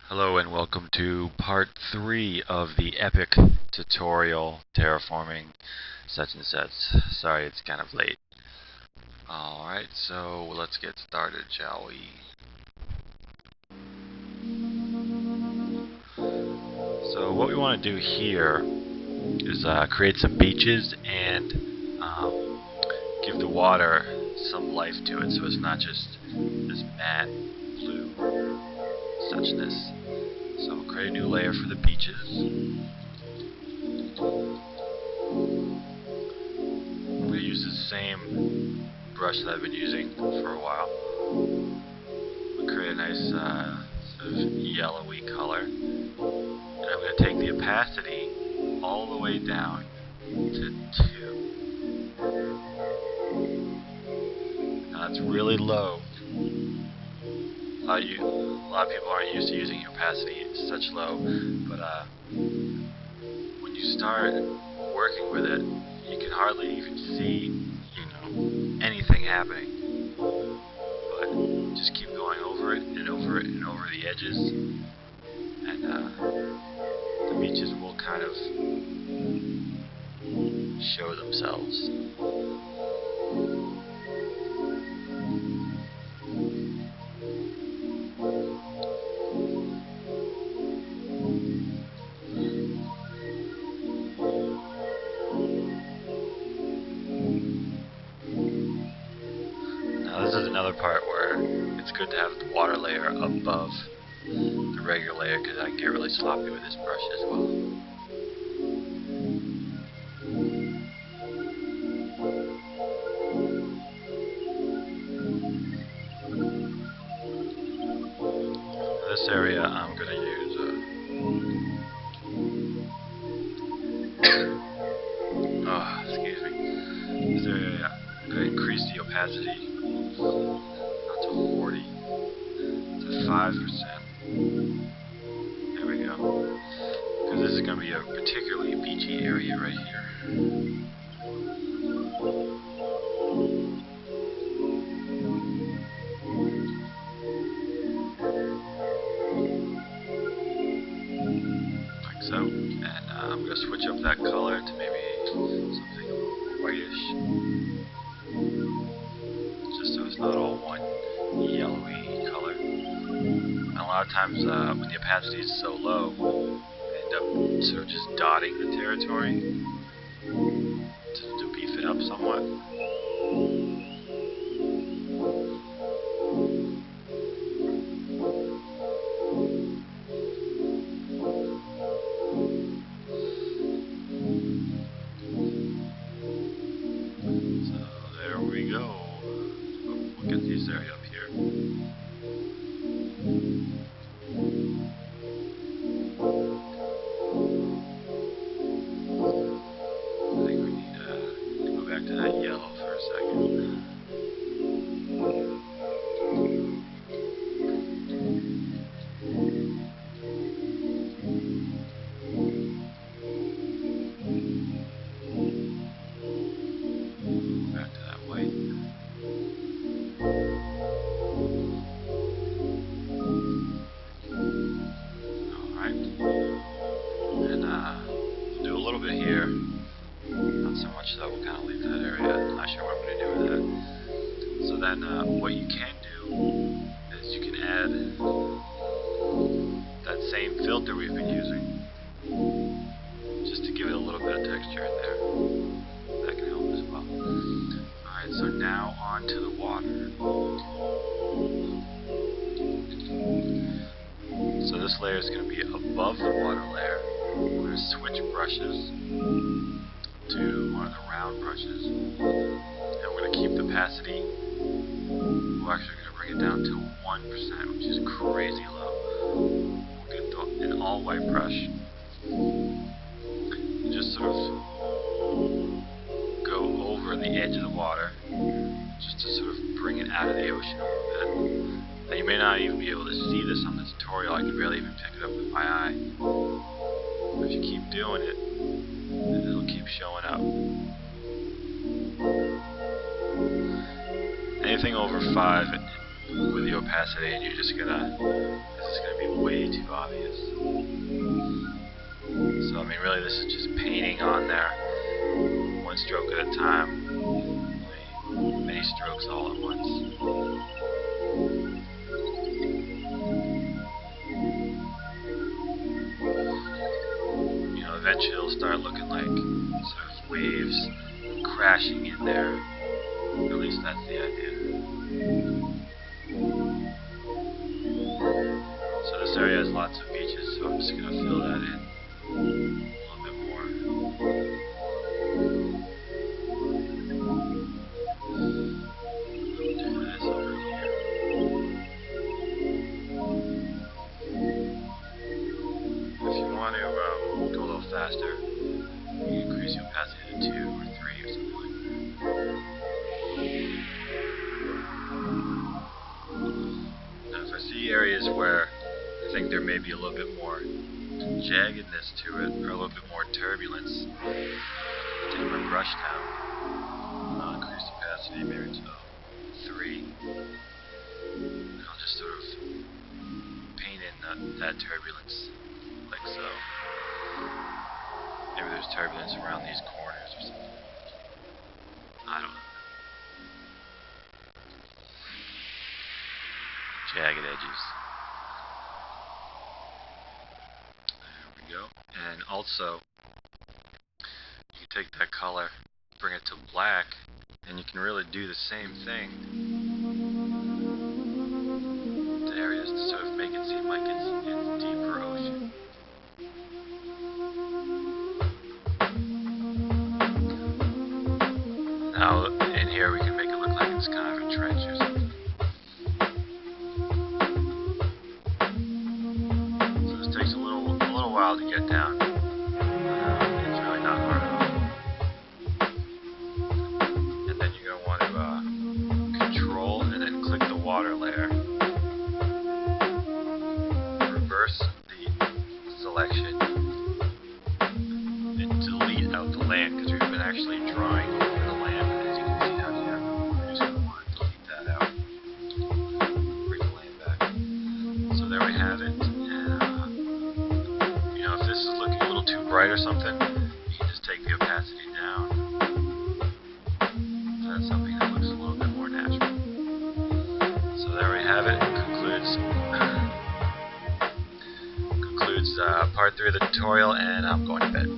Hello and welcome to part 3 of the Epoch tutorial Terraforming such and such. Sorry it's kind of late. Alright, so let's get started, shall we? So what we want to do here is create some beaches and give the water some life to it so it's not just this matte blue suchness. So we'll create a new layer for the beaches. I'm going to use the same brush that I've been using for a while. We'll create a nice sort of yellowy color. And I'm going to take the opacity all the way down to 2. Now that's really low. A lot of people aren't used to using opacity such low, but when you start working with it, you can hardly even see, anything happening. But just keep going over it and over it and over the edges, and the beaches will kind of show themselves. This is another part where it's good to have the water layer above the regular layer because I can get really sloppy with this brush as well. This area I'm going to use excuse me. This area I'm going to increase the opacity not to 40, to 5%. There we go. Because this is going to be a particularly beachy area right here. Like so. And I'm going to switch up that color to maybe something whitish. Just so it's not all one yellowy color. And a lot of times when the opacity is so low, I end up sort of just dotting the territory to beef it up somewhat. So there we go. We'll get this area up here. I think we need to go back to that yellow for a second. Back to that white. Alright. And we'll do a little bit here. Not so much that we'll kind of leave that area. Not sure what I'm going to do with that. So then what you can do is you can add that same filter we've been using just to give it a little bit of texture in there. That can help as well. Alright, so now on to the water. So this layer is going to be above the water layer. We're going to switch brushes to one of the round brushes, and we're going to keep the opacity. We're actually going to bring it down to 1%, which is crazy low. We'll get an all white brush and just sort of go over the edge of the water just to sort of bring it out of the ocean a little bit. Now you may not even be able to see this on the tutorial. I can barely even pick it up with my eye. But if you keep doing it, it'll keep showing up. Anything over 5 with the opacity, and this is gonna be way too obvious. really this is just painting on there, one stroke at a time, many strokes all at once. You know, eventually it'll start looking like sort of waves crashing in there. At least that's the idea. So this area has lots of beaches, so I'm just going to fill that in a little bit more. Do this over here. If you want to go a little faster, you can increase your opacity to 2 or 3 or something like that. Now if I see areas where I think there may be a little bit more jaggedness to it, or a little bit more turbulence, take my brush down, I'll increase the opacity maybe to 3, and I'll just sort of paint in that turbulence, like so. Maybe there's turbulence around these corners or something. I don't know. Jagged edges. There we go. And also, you can take that color, bring it to black, and you can really do the same thing to areas to sort of make it seem like it's in deeper ocean. Now, in here we can make it look like it's kind of a trench or something. So this takes a little while to get down. It's really not hard at all. And then you're going to want to control and then click the water layer. Reverse the selection and delete out the land because we've been actually drawing over the land. As you can see down here, we're just going to want to delete that out. Bring the land back. So there we have it. And, you know, if this is looking a little too bright or something, you can just take the opacity down. So that's something that looks a little bit more natural. So there we have it. It concludes part 3 of the tutorial, and I'm going to bed.